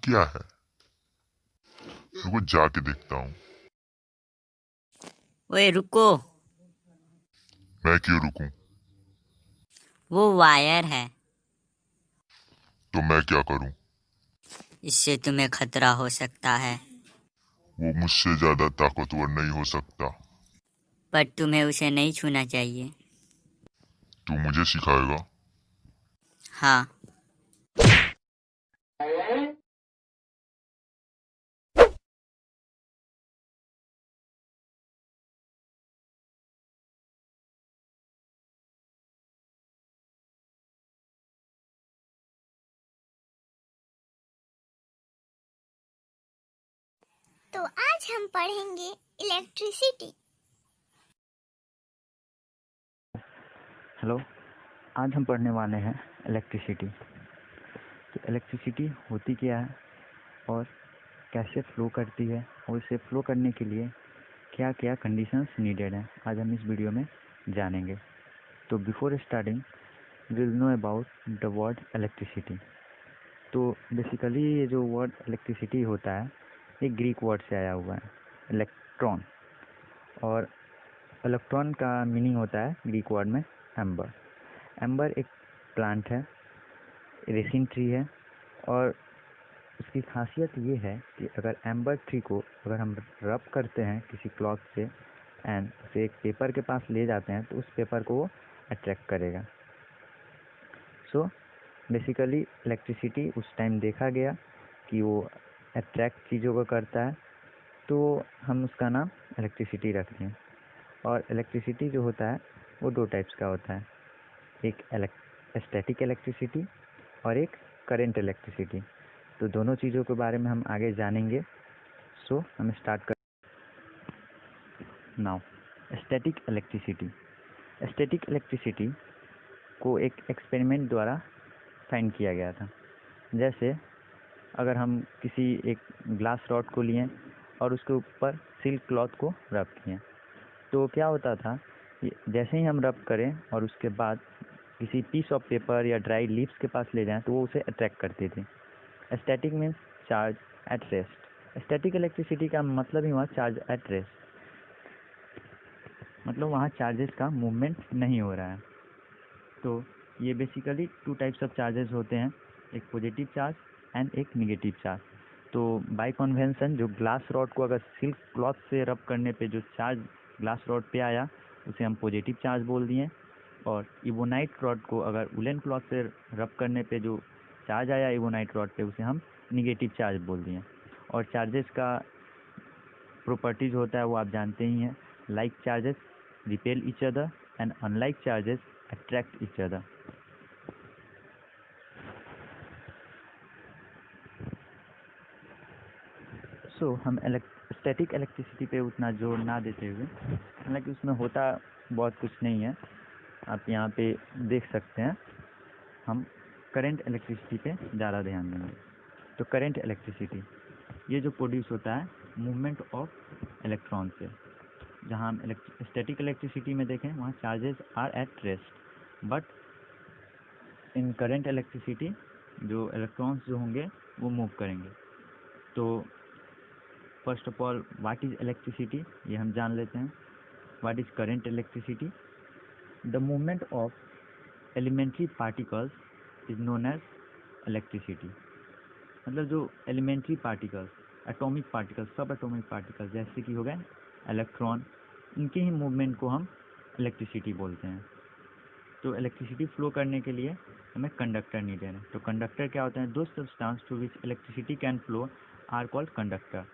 क्या है? रुको जाके देखता हूँ। ओए रुको, मैं क्यों रुकूं? वो वायर है। तो मैं क्या करूं? इससे तुम्हें खतरा हो सकता है, वो मुझसे ज्यादा ताकतवर नहीं हो सकता। पर तुम्हें उसे नहीं छूना चाहिए। तू मुझे सिखाएगा? हाँ। तो आज हम पढ़ेंगे इलेक्ट्रिसिटी। हेलो, आज हम पढ़ने वाले हैं इलेक्ट्रिसिटी। तो इलेक्ट्रिसिटी होती क्या है और कैसे फ्लो करती है और इसे फ्लो करने के लिए क्या क्या कंडीशंस नीडेड हैं, आज हम इस वीडियो में जानेंगे। तो before starting will know about the word electricity. तो बेसिकली ये जो वर्ड इलेक्ट्रिसिटी होता है ये ग्रीक वर्ड से आया हुआ है, इलेक्ट्रॉन। और इलेक्ट्रॉन का मीनिंग होता है ग्रीक वर्ड में एम्बर। एम्बर एक प्लांट है, रेसिन ट्री है, और उसकी खासियत ये है कि अगर एम्बर ट्री को अगर हम रब करते हैं किसी क्लॉथ से एंड उसे एक पेपर के पास ले जाते हैं तो उस पेपर को वो अट्रैक्ट करेगा। सो बेसिकली इलेक्ट्रिसिटी उस टाइम देखा गया कि वो अट्रैक्ट चीज़ों को करता है, तो हम उसका नाम इलेक्ट्रिसिटी रख दें। और इलेक्ट्रिसिटी जो होता है वो दो टाइप्स का होता है, एक स्टैटिक इलेक्ट्रिसिटी और एक करंट इलेक्ट्रिसिटी। तो दोनों चीज़ों के बारे में हम आगे जानेंगे। सो हम स्टार्ट कर now. Static electricity. Static electricity को एक एक्सपेरिमेंट द्वारा फाइंड किया गया था। जैसे अगर हम किसी एक ग्लास रॉड को लिए और उसके ऊपर सिल्क क्लॉथ को रब किए, तो क्या होता था कि जैसे ही हम रब करें और उसके बाद किसी पीस ऑफ पेपर या ड्राई लीव्स के पास ले जाएं तो वो उसे अट्रैक्ट करती थी। Static means charge at rest. Static electricity का मतलब ही हुआ चार्ज एट रेस्ट, मतलब वहाँ चार्जेस का मूवमेंट नहीं हो रहा है। तो ये basically two types of charges होते हैं, एक पॉजिटिव चार्ज एंड एक निगेटिव चार्ज। तो बाय कन्वेंशन जो ग्लास रॉड को अगर सिल्क क्लॉथ से रब करने पे जो चार्ज ग्लास रॉड पे आया उसे हम पॉजिटिव चार्ज बोल दिए, और इबोनाइट रॉड को अगर वुलन क्लॉथ से रब करने पे जो चार्ज आया इबोनाइट रॉड पे उसे हम निगेटिव चार्ज बोल दिए। और चार्जेस का प्रॉपर्टीज होता है वो आप जानते ही हैं, like charges repel each other and unlike charges attract each other. So हम स्टैटिक इलेक्ट्रिसिटी पे उतना जोर ना देते हुए, हालांकि उसमें होता बहुत कुछ नहीं है, आप यहाँ पे देख सकते हैं, हम करंट इलेक्ट्रिसिटी पे ज़्यादा ध्यान देंगे। तो करंट इलेक्ट्रिसिटी ये जो प्रोड्यूस होता है मूवमेंट ऑफ इलेक्ट्रॉन से। जहाँ हम स्टैटिक इलेक्ट्रिसिटी में देखें वहाँ charges are at rest, but in current electricity जो इलेक्ट्रॉन्स जो होंगे वो मूव करेंगे। तो first of all what is electricity ये हम जान लेते हैं। What is current electricity? The movement of elementary particles is known as electricity. मतलब जो elementary particles, atomic particles, subatomic particles जैसे कि हो गए इलेक्ट्रॉन, इनके ही मूवमेंट को हम इलेक्ट्रिसिटी बोलते हैं। तो इलेक्ट्रिसिटी फ्लो करने के लिए हमें कंडक्टर नीडेड है। तो कंडक्टर क्या होते हैं? दो substance to which electricity can flow are called conductor.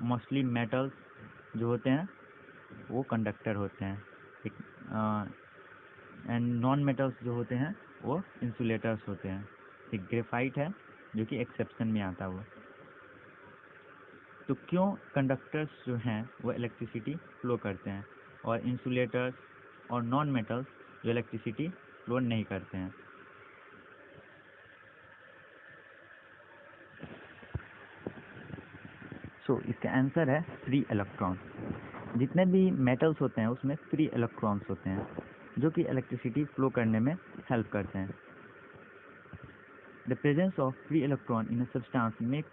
Mostly metals जो होते हैं वो कंडक्टर होते हैं, एंड नॉन मेटल्स जो होते हैं वो इंसुलेटर्स होते हैं। एक ग्रेफाइट है जो कि एक्सेप्शन में आता है वो। तो क्यों कंडक्टर्स जो हैं वो इलेक्ट्रिसिटी फ्लो करते हैं और इंसुलेटर्स और नॉन मेटल्स जो इलेक्ट्रिसिटी फ्लो नहीं करते हैं? सो इसका आंसर है फ्री इलेक्ट्रॉन। जितने भी मेटल्स होते हैं उसमें फ्री इलेक्ट्रॉन्स होते हैं जो कि इलेक्ट्रिसिटी फ्लो करने में हेल्प करते हैं। The presence of free electron in a substance make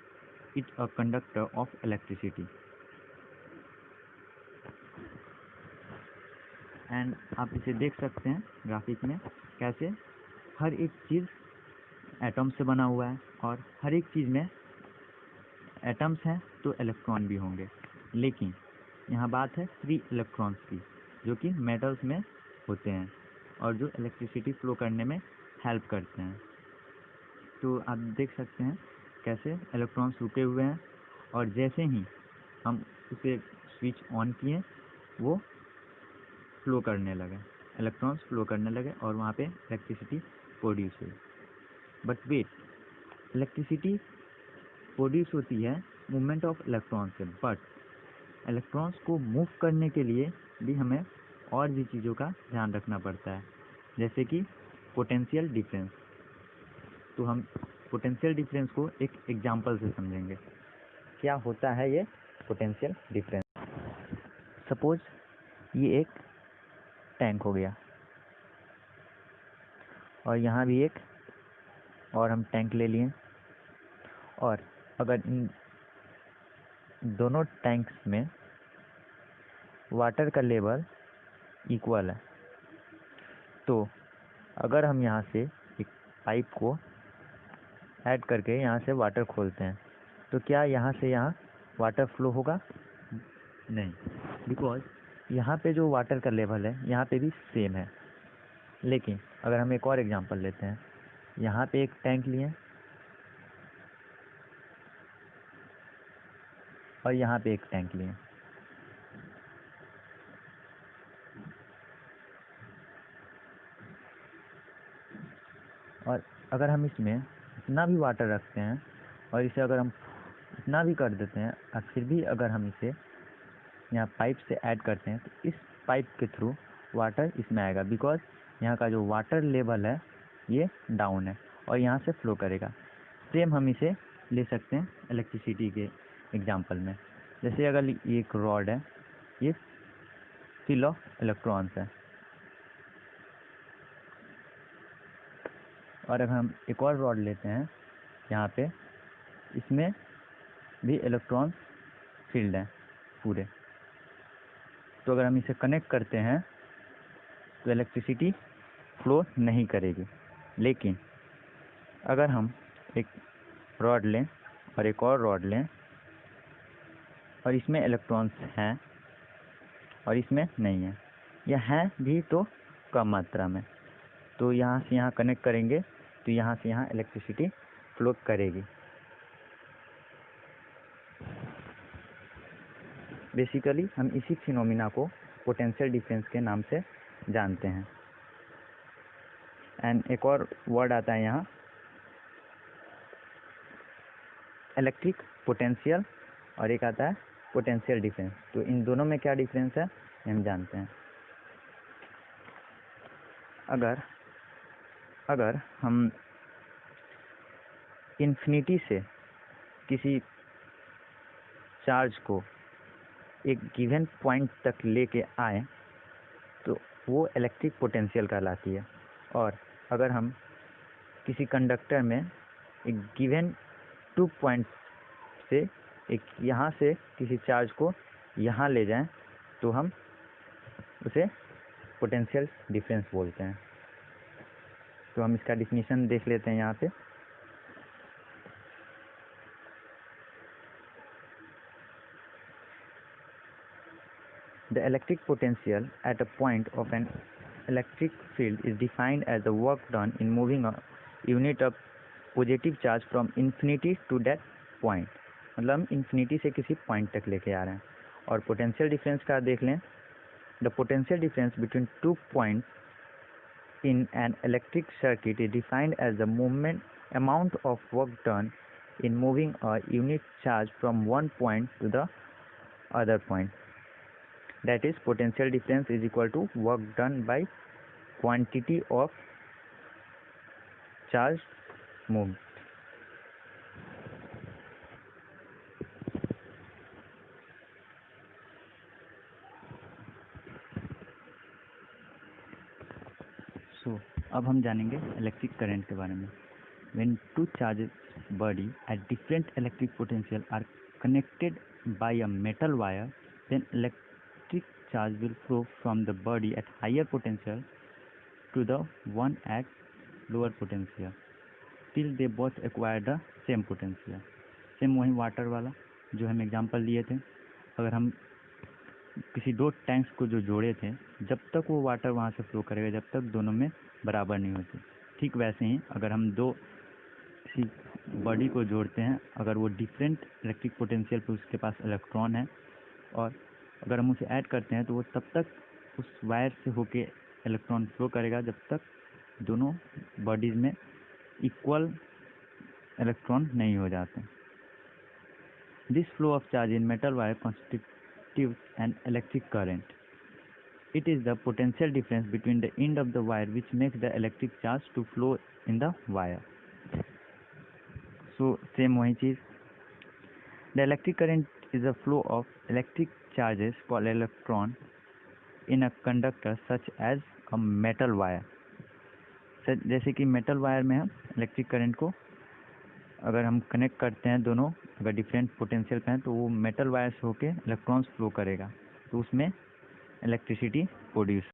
it a conductor of electricity. And आप इसे देख सकते हैं ग्राफिक में कैसे हर एक चीज़ एटम से बना हुआ है और हर एक चीज़ में एटम्स हैं तो इलेक्ट्रॉन भी होंगे, लेकिन यहाँ बात है फ्री इलेक्ट्रॉन्स की जो कि मेटल्स में होते हैं और जो इलेक्ट्रिसिटी फ्लो करने में हेल्प करते हैं। तो आप देख सकते हैं कैसे इलेक्ट्रॉन्स रुके हुए हैं और जैसे ही हम उसे स्विच ऑन किए वो फ्लो करने लगे, इलेक्ट्रॉन्स फ्लो करने लगे और वहाँ पे इलेक्ट्रिसिटी प्रोड्यूस हुई। बट वेट, इलेक्ट्रिसिटी प्रोड्यूस होती है मूवमेंट ऑफ इलेक्ट्रॉन से, बट इलेक्ट्रॉन्स को मूव करने के लिए भी हमें और भी चीज़ों का ध्यान रखना पड़ता है, जैसे कि पोटेंशियल डिफरेंस। तो हम पोटेंशियल डिफरेंस को एक एग्जांपल से समझेंगे। क्या होता है ये पोटेंशियल डिफरेंस? सपोज ये एक टैंक हो गया और यहाँ भी एक और हम टैंक ले लिए, और अगर इन दोनों टैंक्स में वाटर का लेवल इक्वल है तो अगर हम यहाँ से एक पाइप को ऐड करके यहाँ से वाटर खोलते हैं तो क्या यहाँ से यहाँ वाटर फ्लो होगा? नहीं, बिकॉज यहाँ पे जो वाटर का लेवल है यहाँ पे भी सेम है। लेकिन अगर हम एक और एग्जांपल लेते हैं, यहाँ पे एक टैंक लिए और यहाँ पे एक टैंक लिए, और अगर हम इसमें इतना भी वाटर रखते हैं और इसे अगर हम इतना भी कर देते हैं और फिर भी अगर हम इसे यहाँ पाइप से ऐड करते हैं तो इस पाइप के थ्रू वाटर इसमें आएगा, बिकॉज यहाँ का जो वाटर लेवल है ये डाउन है और यहाँ से फ्लो करेगा। सेम हम इसे ले सकते हैं इलेक्ट्रिसिटी के एग्जांपल में। जैसे अगर ये एक रॉड है, ये फिल ऑफ इलेक्ट्रॉन्स है, और अगर हम एक और रॉड लेते हैं यहाँ पे, इसमें भी इलेक्ट्रॉन्स फील्ड हैं पूरे, तो अगर हम इसे कनेक्ट करते हैं तो इलेक्ट्रिसिटी फ्लो नहीं करेगी। लेकिन अगर हम एक रॉड लें और एक और रॉड लें और इसमें इलेक्ट्रॉन्स हैं और इसमें नहीं है, या हैं भी तो कम मात्रा में, तो यहाँ से यहाँ कनेक्ट करेंगे तो यहाँ से यहाँ इलेक्ट्रिसिटी फ्लो करेगी। बेसिकली हम इसी फिनोमिना को पोटेंशियल डिफरेंस के नाम से जानते हैं। एंड एक और वर्ड आता है यहाँ, इलेक्ट्रिक पोटेंशियल, और एक आता है पोटेंशियल डिफरेंस। तो इन दोनों में क्या डिफरेंस है हम जानते हैं। अगर हम इन्फिनिटी से किसी चार्ज को एक गिवन पॉइंट तक लेके आए तो वो इलेक्ट्रिक पोटेंशियल कहलाती है, और अगर हम किसी कंडक्टर में एक गिवन 2 पॉइंट से एक यहाँ से किसी चार्ज को यहाँ ले जाएं तो हम उसे पोटेंशियल डिफरेंस बोलते हैं। तो हम इसका डिफिनीशन देख लेते हैं यहाँ पे। The electric potential at a point of an electric field is defined as the work done in moving a unit of positive charge from infinity to that point। मतलब हम इन्फिनिटी से किसी पॉइंट तक लेके आ रहे हैं। और पोटेंशियल डिफरेंस का देख लें, the potential difference between 2 points in an electric circuit is defined as the amount of work done in moving a unit charge from one point to the other point. That is, potential difference is equal to work done by quantity of charge moved. अब हम जानेंगे electric current के बारे में। When two charges body at different electric potential are connected by a metal wire, then electric charge will flow from the body at higher potential to the one at lower potential till they both acquire the same potential. Same वही water वाला जो हम example लिए थे, अगर हम किसी दो टैंक्स को जो जोड़े थे, जब तक वो वाटर वहाँ से फ्लो करेगा जब तक दोनों में बराबर नहीं होती, ठीक वैसे ही अगर हम दो किसी बॉडी को जोड़ते हैं, अगर वो डिफरेंट इलेक्ट्रिक पोटेंशियल पे उसके पास इलेक्ट्रॉन है और अगर हम उसे ऐड करते हैं तो वो तब तक उस वायर से होके इलेक्ट्रॉन फ्लो करेगा जब तक दोनों बॉडीज़ में इक्वल इलेक्ट्रॉन नहीं हो जाते. This flow of charge in metal wire constitutes an electric current. It is the potential difference between the end of the wire which makes the electric charge to flow in the wire. So same वही चीज़. The electric current is a flow of electric charges called electron in a conductor such as a metal wire. जैसे कि metal wire में हम electric current को अगर हम connect करते हैं, दोनों अगर डिफरेंट पोटेंशियल पे हैं तो वो मेटल वायर से होके इलेक्ट्रॉन्स फ्लो करेगा तो उसमें इलेक्ट्रिसिटी प्रोड्यूस